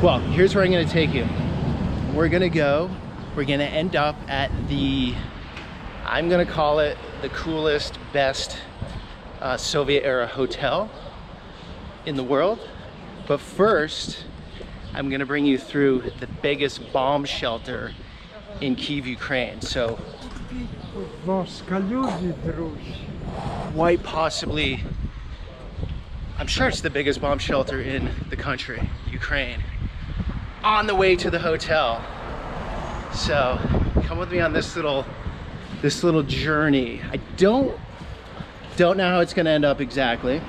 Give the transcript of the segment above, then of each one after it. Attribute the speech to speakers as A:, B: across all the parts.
A: Well, here's where I'm gonna take you. We're gonna end up at the, I'm gonna call it the coolest, best Soviet era hotel in the world. But first, I'm gonna bring you through the biggest bomb shelter in Kyiv, Ukraine. So, quite possibly, I'm sure it's the biggest bomb shelter in the country, Ukraine. On the way to the hotel. So, come with me on this little journey. I don't know how it's gonna end up exactly.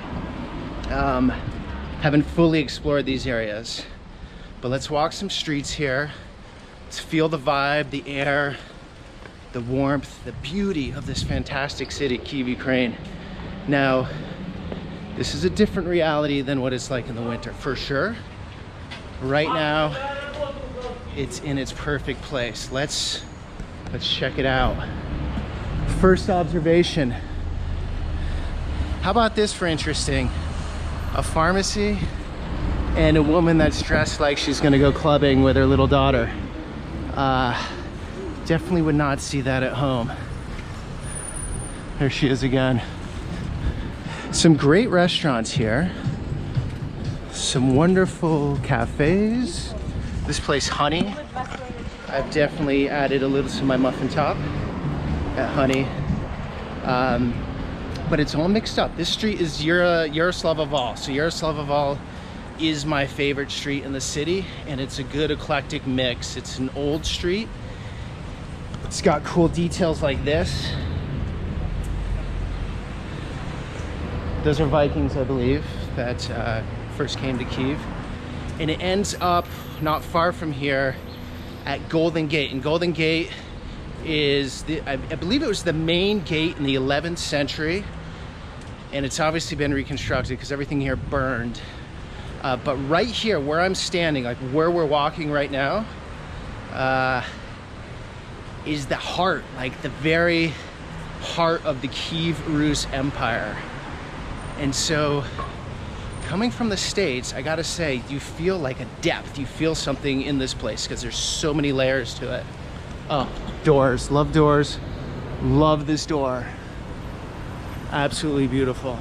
A: Haven't fully explored these areas, but let's walk some streets here. Let's feel the vibe, the air, the warmth, the beauty of this fantastic city, Kyiv, Ukraine. Now, this is a different reality than what it's like in the winter, for sure. Right now, it's in its perfect place. Let's check it out. First observation. How about this for interesting? A pharmacy and a woman that's dressed like she's gonna go clubbing with her little daughter. Definitely would not see that at home. There she is again. Some great restaurants here. Some wonderful cafes. This place, Honey. I've definitely added a little to my muffin top at Honey. But it's all mixed up. This street is Yaroslavl. So Yaroslavl is my favorite street in the city, and it's a good eclectic mix. It's an old street. It's got cool details like this. Those are Vikings, I believe, that first came to Kyiv. And it ends up not far from here at Golden Gate. And Golden Gate is, I believe it was the main gate in the 11th century. And it's obviously been reconstructed because everything here burned. But right here, where I'm standing, like where we're walking right now, is the heart, like the very heart of the Kyiv Rus Empire. And so, coming from the States, I gotta say, you feel like a depth. You feel something in this place because there's so many layers to it. Oh, doors, love doors. Love this door. Absolutely beautiful.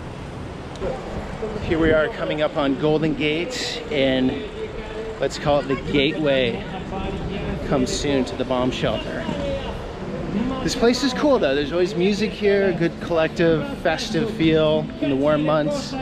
A: Here we are coming up on Golden Gate, and let's call it the gateway. Comes soon to the bomb shelter. This place is cool though. There's always music here, a good collective, festive feel in the warm months.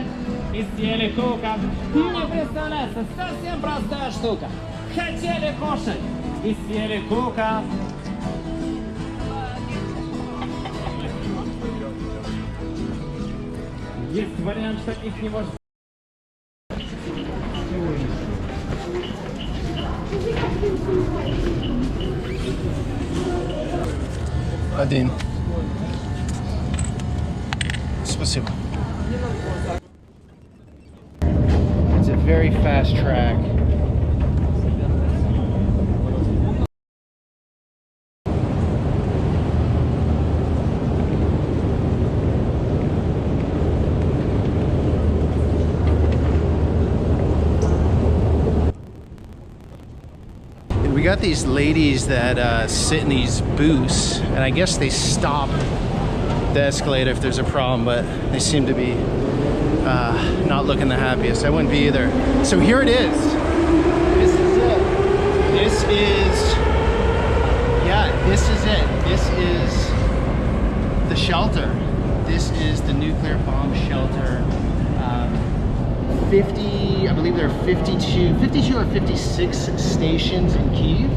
A: Один. Спасибо. It's a very fast track. We got these ladies that sit in these booths, and I guess they stop the escalator if there's a problem, but they seem to be not looking the happiest. I wouldn't be either. So here it is. This is it. This is, yeah, this is it. This is the shelter. This is the nuclear bomb shelter. 50, I believe there are 52 or 56 stations in Kyiv,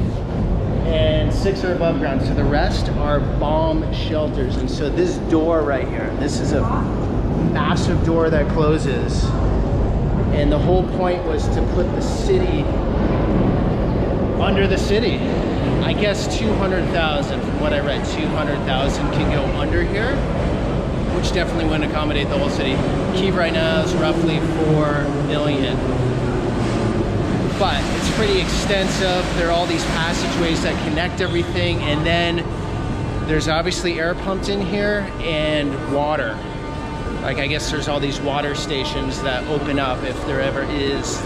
A: and 6 are above ground. So the rest are bomb shelters. And so this door right here, this is a massive door that closes. And the whole point was to put the city under the city. I guess 200,000, from what I read, 200,000 can go under here, which definitely wouldn't accommodate the whole city. Kyiv right now is roughly 4 million. But it's pretty extensive. There are all these passageways that connect everything, and then there's obviously air pumped in here and water. Like, I guess there's all these water stations that open up if there ever is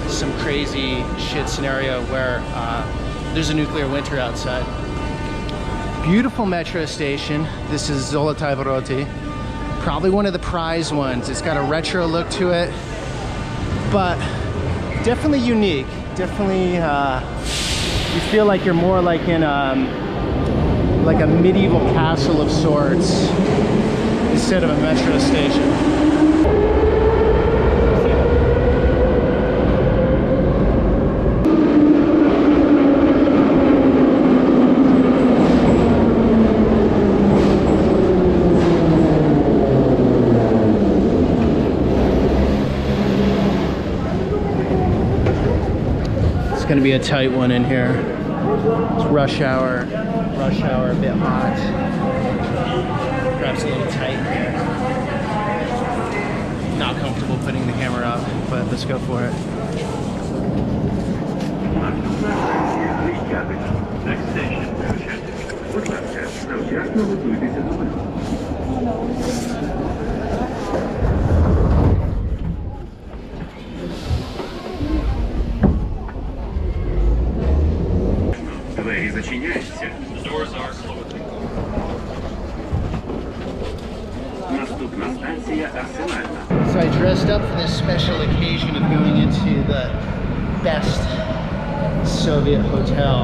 A: some crazy shit scenario where there's a nuclear winter outside. Beautiful metro station. This is Zolotai Voroti. Probably one of the prize ones. It's got a retro look to it, but definitely unique. Definitely, you feel like you're more like in like a medieval castle of sorts instead of a metro station. It's gonna be a tight one in here. It's rush hour, a bit hot. Perhaps a little tight here. Not comfortable putting the camera up, but let's go for it.
B: Next station. Двері зачиняються. Doors are closing. Наступна станція Арсенальна.
A: So I dressed up for this special occasion of going into the best Soviet hotel,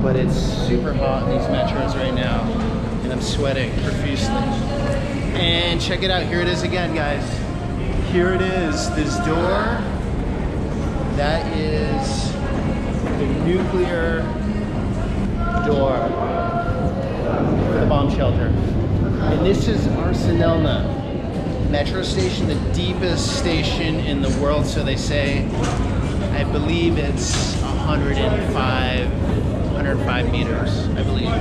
A: but it's super hot in these metros right now, and I'm sweating profusely. And check it out, here it is again, guys. Here it is, this door. That is the nuclear door for the bomb shelter. And this is Arsenello metro station, the deepest station in the world, so they say. I believe it's 105 meters, I believe.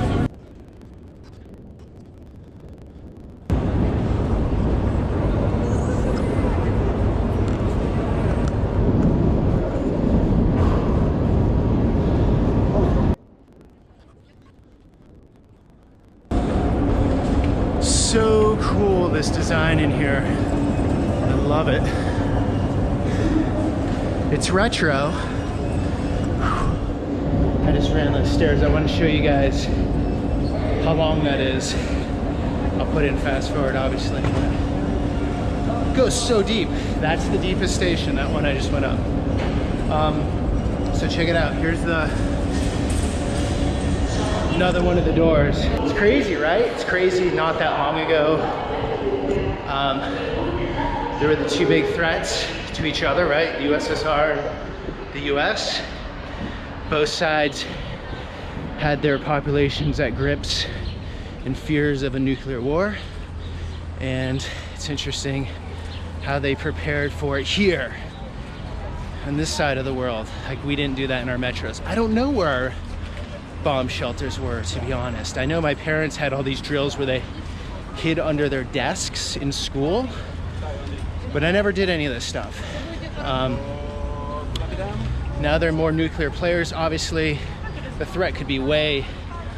A: So cool, this design in here. I love it. It's retro. I just ran the stairs. I want to show you guys how long that is. I'll put in fast forward, obviously. It goes so deep. That's the deepest station, that one I just went up. So check it out. Here's another one of the doors. It's crazy, right? It's crazy. Not that long ago, there were the two big threats to each other, right? The USSR, the US. Both sides had their populations at grips and fears of a nuclear war. And it's interesting how they prepared for it here on this side of the world. Like, we didn't do that in our metros. I don't know where our bomb shelters were, to be honest. I know my parents had all these drills where they hid under their desks in school, but I never did any of this stuff. Now there are more nuclear players. Obviously, the threat could be way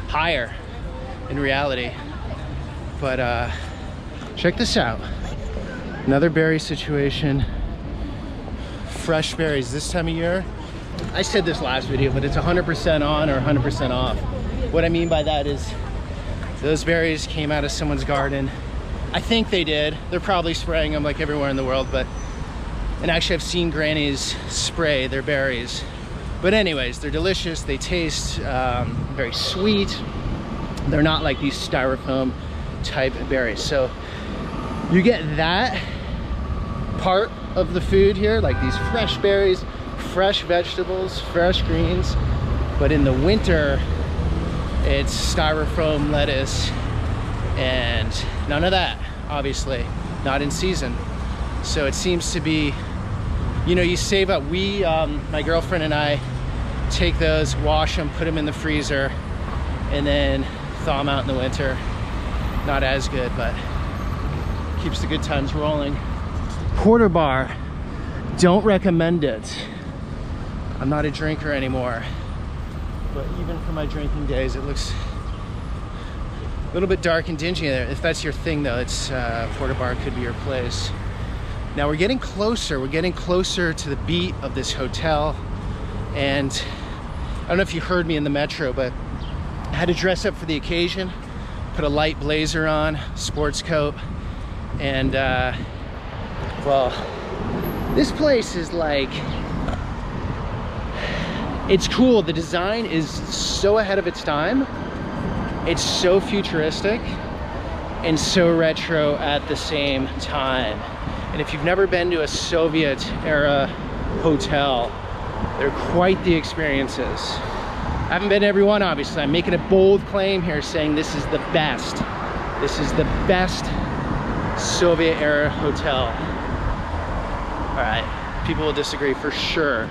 A: higher in reality. But check this out. Another berry situation. Fresh berries this time of year. I said this last video, but it's 100% on or 100% off. What I mean by that is those berries came out of someone's garden. I think they did. They're probably spraying them like everywhere in the world, and actually I've seen grannies spray their berries. But anyways, they're delicious. They taste very sweet. They're not like these styrofoam type berries. So you get that part of the food here, like these fresh berries, fresh vegetables, fresh greens. But in the winter, it's styrofoam lettuce and none of that, obviously, not in season. So it seems to be, you know, you save up. We, my girlfriend and I, take those, wash them, put them in the freezer, and then thaw them out in the winter. Not as good, but keeps the good times rolling. Porter bar, don't recommend it. I'm not a drinker anymore, but even for my drinking days, it looks a little bit dark and dingy there. If that's your thing though, it's Porter bar could be your place. Now we're getting closer to the beat of this hotel. And I don't know if you heard me in the metro, but I had to dress up for the occasion, put a light blazer on, sports coat, and well, this place is like, it's cool. The design is so ahead of its time. It's so futuristic and so retro at the same time. And if you've never been to a Soviet era hotel, they're quite the experiences. I haven't been to every one, obviously. I'm making a bold claim here saying this is the best. This is the best Soviet era hotel. All right, people will disagree for sure,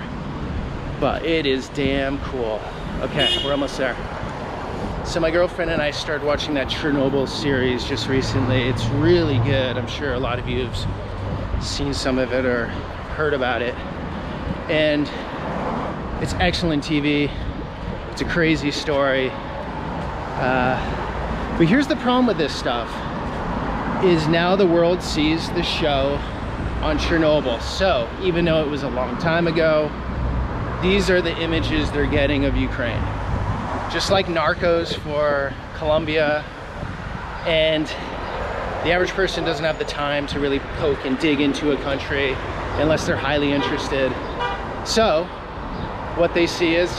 A: but it is damn cool. Okay, we're almost there. So my girlfriend and I started watching that Chernobyl series just recently. It's really good. I'm sure a lot of you have seen some of it or heard about it. And it's excellent TV. It's a crazy story. But here's the problem with this stuff, is now the world sees the show on Chernobyl. So even though it was a long time ago, these are the images they're getting of Ukraine. Just like Narcos for Colombia. And the average person doesn't have the time to really poke and dig into a country unless they're highly interested. So what they see is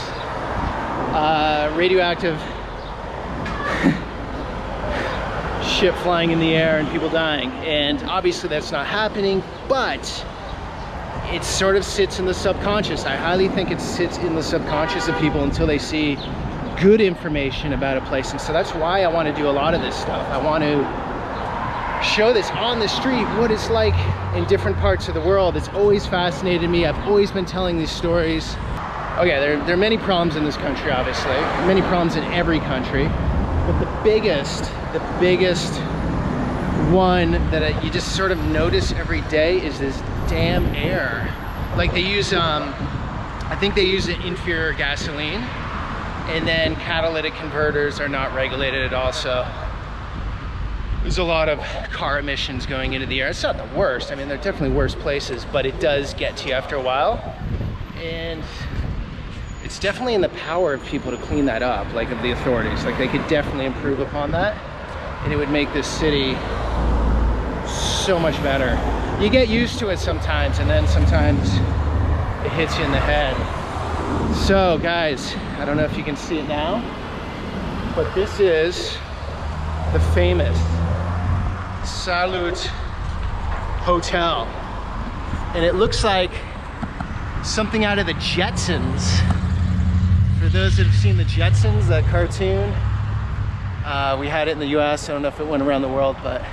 A: radioactive shit flying in the air and people dying. And obviously that's not happening, but it sort of sits in the subconscious. I highly think it sits in the subconscious of people until they see good information about a place. And so that's why I want to do a lot of this stuff. I want to show this on the street, what it's like in different parts of the world. It's always fascinated me. I've always been telling these stories. Okay, there are many problems in this country, obviously. Many problems in every country. But the biggest one that you just sort of notice every day is this damn air. Like they use, I think they use an inferior gasoline, and then catalytic converters are not regulated at all. So there's a lot of car emissions going into the air. It's not the worst. I mean, there are definitely worse places, but it does get to you after a while. And it's definitely in the power of people to clean that up, like of the authorities. Like they could definitely improve upon that, and it would make this city so much better. You get used to it sometimes, and then sometimes it hits you in the head. So guys, I don't know if you can see it now, but this is the famous Salut Hotel. And it looks like something out of the Jetsons. For those that have seen the Jetsons, that cartoon, we had it in the US. I don't know if it went around the world, but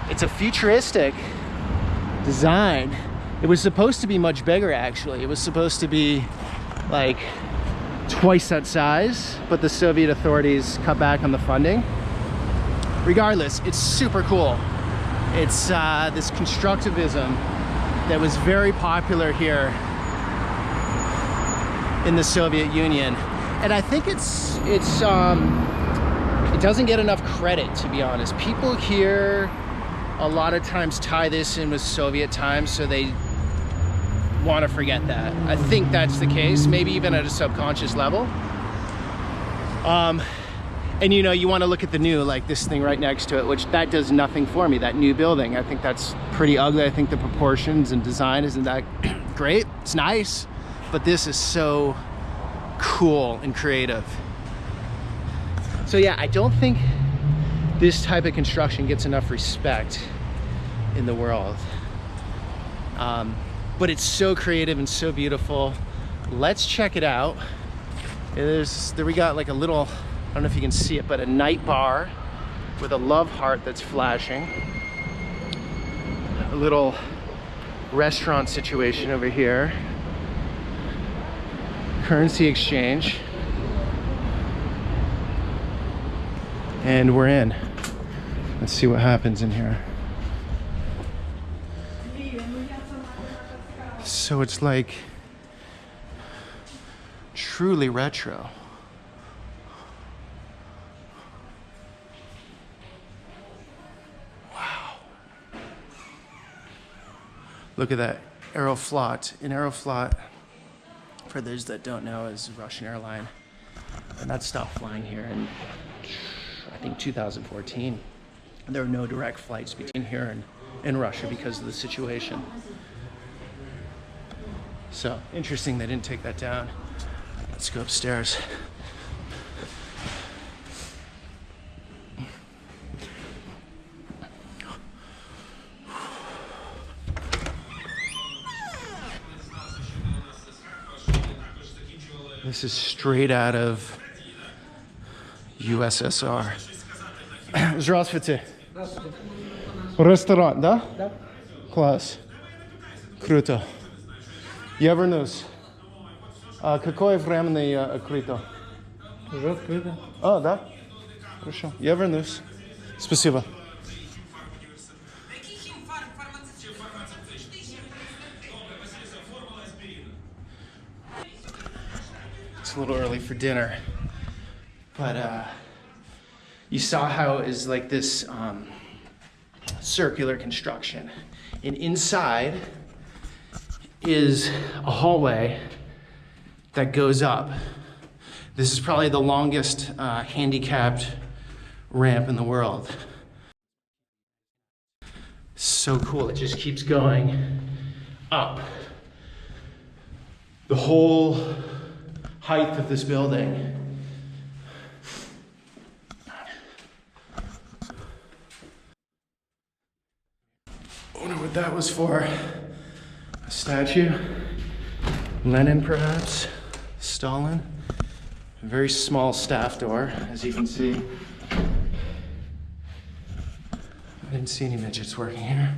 A: it's a futuristic design. It was supposed to be much bigger, actually. It was supposed to be like twice that size, but the Soviet authorities cut back on the funding. Regardless, it's super cool. It's this constructivism that was very popular here in the Soviet Union, and I think it doesn't get enough credit, to be honest. People here a lot of times tie this in with Soviet times, so they want to forget that. I think that's the case, maybe even at a subconscious level. And you know, you want to look at the new, like this thing right next to it, which that does nothing for me, that new building. I think that's pretty ugly. I think the proportions and design isn't that great. It's nice, but this is so cool and creative. So yeah, I don't think this type of construction gets enough respect in the world. But it's so creative and so beautiful. Let's check it out. There we got like a little, I don't know if you can see it, but a night bar with a love heart that's flashing. A little restaurant situation over here. Currency exchange. And we're in. Let's see what happens in here. So it's like truly retro. Wow. Look at that, Aeroflot. An Aeroflot, for those that don't know, is a Russian airline. And that stopped flying here in, I think, 2014. And there are no direct flights between here and Russia because of the situation. So, interesting they didn't take that down. Let's go upstairs. This is straight out of USSR. Здравствуйте. Ресторан, да? Да. Класс. Круто. Я вернусь. А какое время открыто?
C: Уже открыто.
A: А, да? Хорошо. Я вернусь. Спасибо. It's a little early for dinner, but you saw how it is like this circular construction, and inside is a hallway that goes up. This is probably the longest handicapped ramp in the world. So cool, it just keeps going up. The whole height of this building. I wonder what that was for. A statue? Lenin, perhaps? Stalin? A very small staff door, as you can see. I didn't see any midgets working here.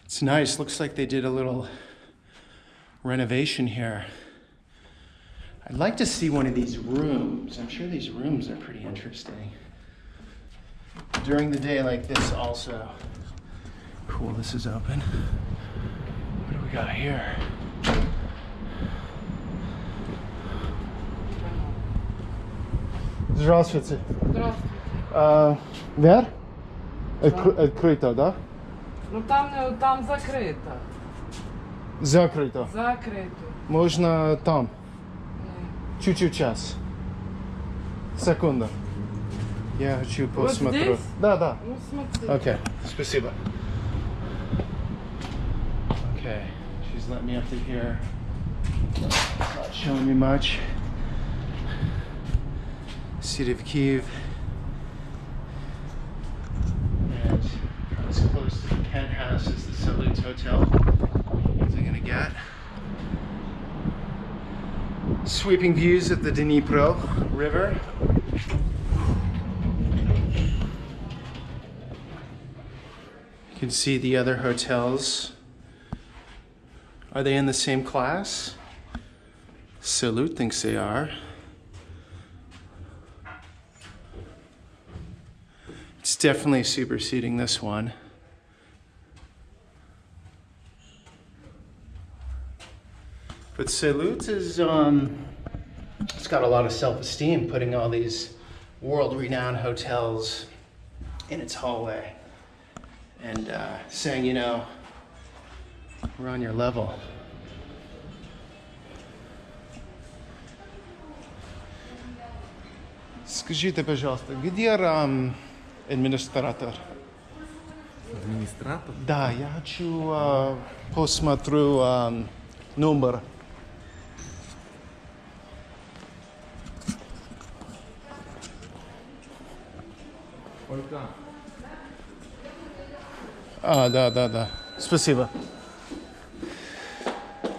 A: It's nice. Looks like they did a little renovation here. I'd like to see one of these rooms. I'm sure these rooms are pretty interesting. During the day like this also. Cool, this is open. What do we got here? Здравствуйте.
C: Здравствуйте.
A: Вер? Открыто, да?
C: Ну там закрито.
A: Закрыто.
C: Закрито.
A: Можно там. Чуть-чуть час. Секунда. Я хочу посмотреть.
C: здесь?
A: Да.
C: Ну смотри.
A: Okay. Спасибо. Okay. She's let me up to here. Not showing me much. City of Kyiv. And as close to the penthouse as the Salut Hotel as I'm gonna get. Sweeping views of the Dnipro River. You can see the other hotels. Are they in the same class? Salut thinks they are. It's definitely superseding this one. But Salut is, it's got a lot of self-esteem putting all these world-renowned hotels in its hallway and saying, you know, we're on your level. Скажите, пожалуйста, где администратор?
D: Администратор?
A: Да, я хочу посмотрю номер.
D: Ольга.
A: Да. Спасибо.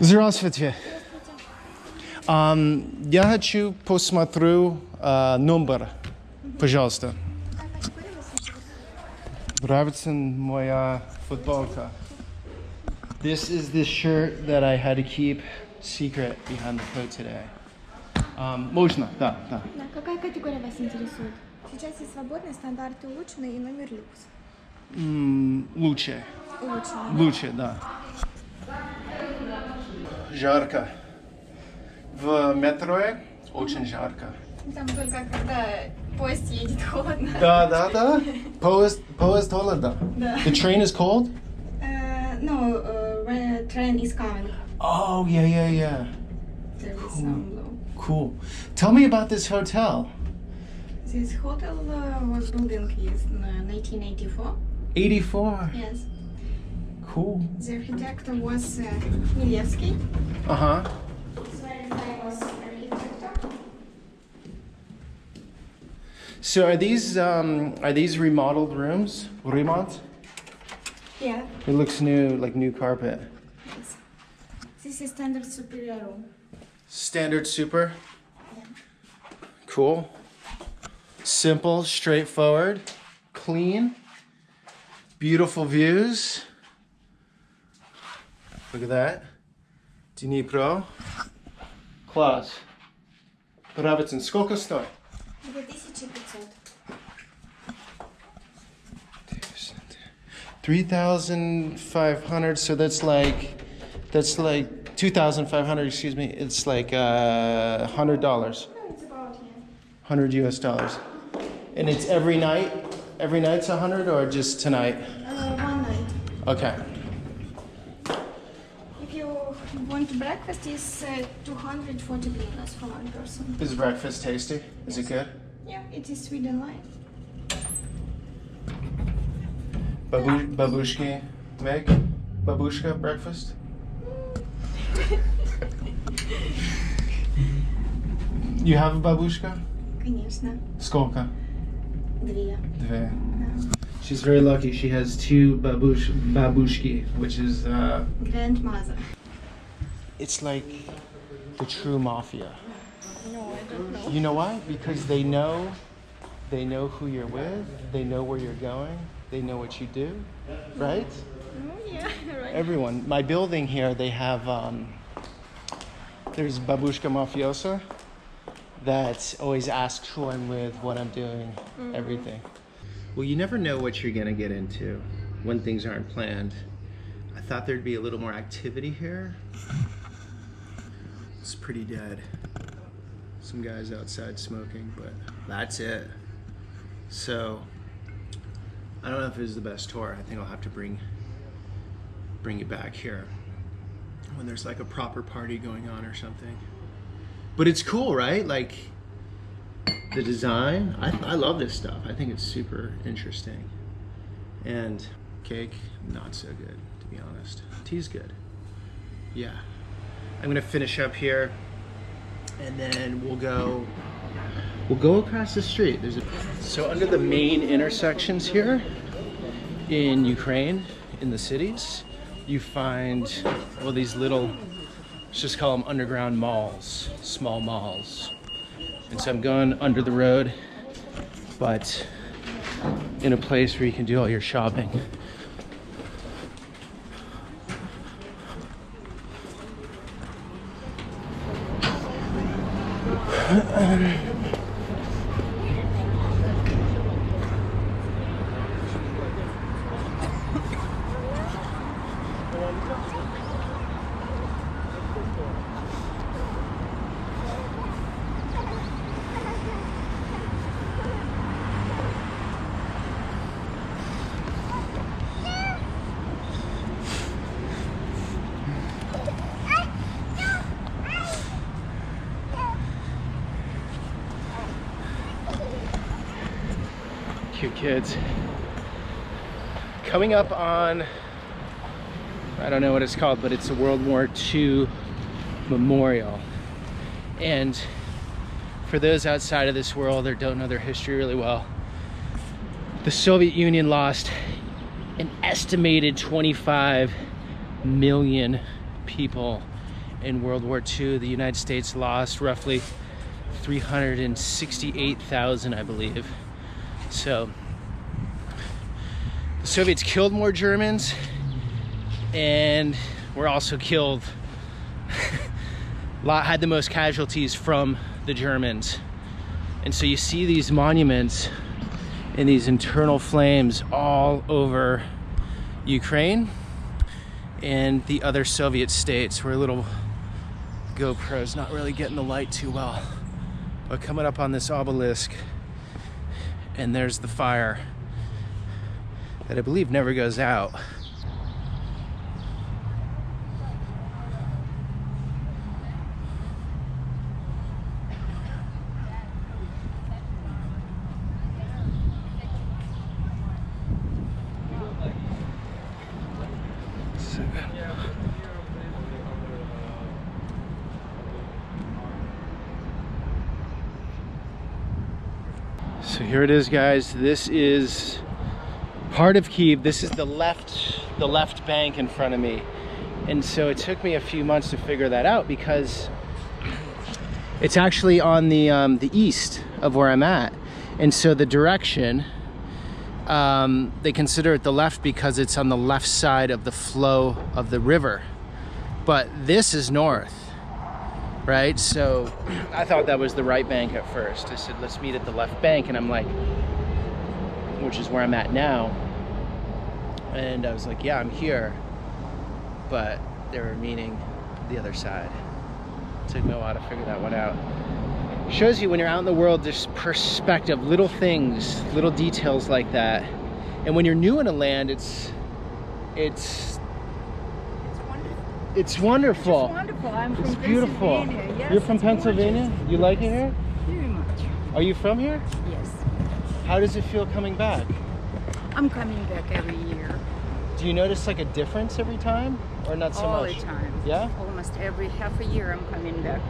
A: Здравствуйте. Я хочу посмотреть номер, пожалуйста. Нравится моя футболка. This is the shirt that I had to keep secret behind the coat today. Можно, да.
E: Да, какая категория вас интересует? Сейчас есть свободные, стандарты улучшенные и номер люкс.
A: Лучше.
E: Улучшенные.
A: Лучше, да. Жарко. В метро очень жарко.
E: Там только когда поезд едет холодно.
A: Да. Поезд холодно.
E: Да.
A: The train is cold?
E: No, train is coming.
A: Oh, yeah.
E: There is some low.
A: Cool. Tell me about this hotel.
E: This hotel was built in 1984.
A: 84.
E: Yes.
A: Cool.
E: The architect was Milevsky.
A: Uh-huh.
E: It's very famous architect.
A: So are these remodeled rooms? Remont?
E: Yeah.
A: It looks new, like new carpet.
E: Yes. This is standard superior room.
A: Standard super. Cool. Simple, straightforward, clean, beautiful views. Look at that. Dnipro. Класс. Нравится. Сколько стоит?
E: 2500.
A: 3,500. So that's like 2,500. Excuse me. It's like $100.
E: No, it's about, yeah.
A: $100 US. And it's every night? Every night's 100 or just tonight?
E: One night.
A: Okay.
E: If you want breakfast, is 240 hryvnias for one person.
A: Is breakfast tasty? Is it good?
E: Yeah, it is Sweden line.
A: Babushki make? Babushka breakfast? You have a babushka?
E: Конечно.
A: Сколько?
E: Две.
A: Две. She's very lucky. She has two babushki, which is
E: Grandmother.
A: it's like the true mafia.
E: No, I don't know.
A: You know why? Because they know who you're with, they know where you're going, they know what you do, right?
E: Oh, yeah, right.
A: Everyone. My building here, they have there's babushka mafiosa that always asks who I'm with, what I'm doing, everything. Well, you never know what you're gonna get into when things aren't planned. I thought there'd be a little more activity here. It's pretty dead. Some guys outside smoking, but that's it. So, I don't know if it is the best tour. I think I'll have to bring you back here when there's like a proper party going on or something. But it's cool, right? Like the design, I love this stuff. I think it's super interesting. And cake, not so good, to be honest. Tea's good. Yeah. I'm gonna finish up here and then we'll go across the street. So under the main intersections here in Ukraine, in the cities, you find all these little, let's just call them underground malls, small malls. And so I'm going under the road, but in a place where you can do all your shopping. Cute kids. Coming up on, I don't know what it's called, but it's a World War II memorial. And for those outside of this world or don't know their history really well, the Soviet Union lost an estimated 25 million people in World War II. The United States lost roughly 368,000, I believe. So the Soviets killed more Germans and were also killed, had the most casualties from the Germans. And so you see these monuments and these internal flames all over Ukraine and the other Soviet states, where little GoPro's not really getting the light too well. But coming up on this obelisk, and there's the fire that I believe never goes out. So good. So here it is, guys. This is part of Kyiv. This is the left bank in front of me. And so it took me a few months to figure that out because it's actually on the east of where I'm at. And so the direction, they consider it the left because it's on the left side of the flow of the river. But this is north, right? So I thought that was the right bank at first. I said, let's meet at the left bank. And I'm like, which is where I'm at now. And I was like, yeah, I'm here. But they were meaning the other side. It took me a while to figure that one out. Shows you when you're out in the world, there's perspective, little things, little details like that. And when you're new in a land, it's wonderful.
F: It's wonderful. I'm from
A: Beautiful.
F: Pennsylvania. Yes,
A: You're from
F: it's
A: Pennsylvania?
F: gorgeous.
A: You like it here?
F: Very much.
A: Are you from here?
F: Yes.
A: How does it feel coming back?
F: I'm coming back every year.
A: Do you notice like a difference every time or not so
F: all
A: much?
F: the time.
A: Yeah?
F: Almost every half a year I'm coming back.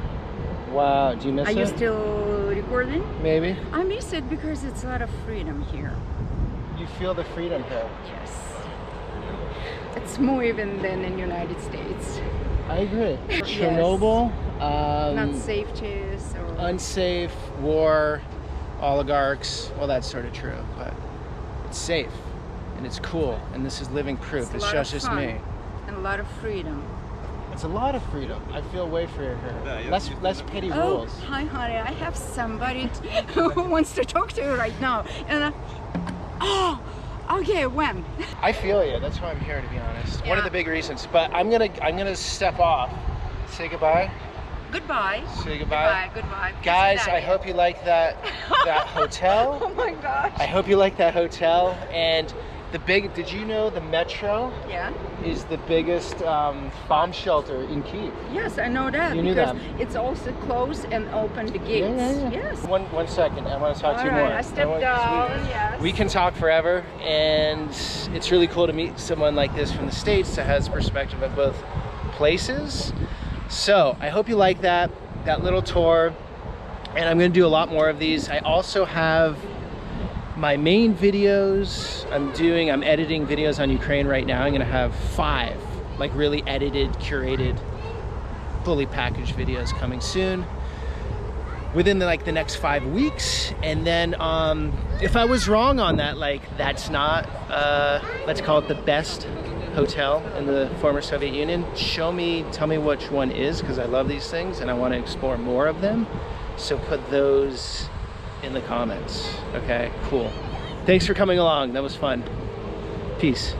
A: Wow, do you miss
F: Are
A: it?
F: you still recording?
A: Maybe.
F: I miss it because it's a lot of freedom here.
A: You feel the freedom here.
F: Yes. It's more even than in the United States.
A: I agree. Chernobyl,
F: Not safeties or...
A: unsafe, war, oligarchs, well that's sort of true, but it's safe and it's cool and this is living proof. It's just me.
F: And a lot of freedom.
A: It's a lot of freedom. I feel way freer here. Less petty rules.
F: Oh, hi honey, I have somebody who wants to talk to you right now. And oh, okay, when?
A: I feel you. That's why I'm here, to be honest. One
F: Yeah.
A: of the big reasons. But I'm gonna step off. Say goodbye.
F: Goodbye.
A: Say goodbye.
F: Goodbye.
A: Guys, I hope you like that hotel.
F: Oh my gosh.
A: I hope you like that hotel. And did you know the Metro
F: Yeah.
A: is the biggest bomb shelter in Kyiv?
F: Yes, I know that.
A: You knew
F: because
A: that.
F: it's also closed and open the gates.
A: Yeah.
F: Yes.
A: One second. I want to talk to you
F: All right,
A: more.
F: I stepped down. Yes.
A: We can talk forever, and it's really cool to meet someone like this from the States that has perspective of both places. So I hope you like that little tour, and I'm going to do a lot more of these. I also have my main videos. I'm editing videos on Ukraine right now. I'm going to have 5 like really edited, curated, fully packaged videos coming soon within the next 5 weeks. And then if I was wrong on that, like that's not let's call it the best hotel in the former Soviet Union, tell me which one is, because I love these things and I want to explore more of them. So put those in the comments. Okay, cool. Thanks for coming along. That was fun. Peace.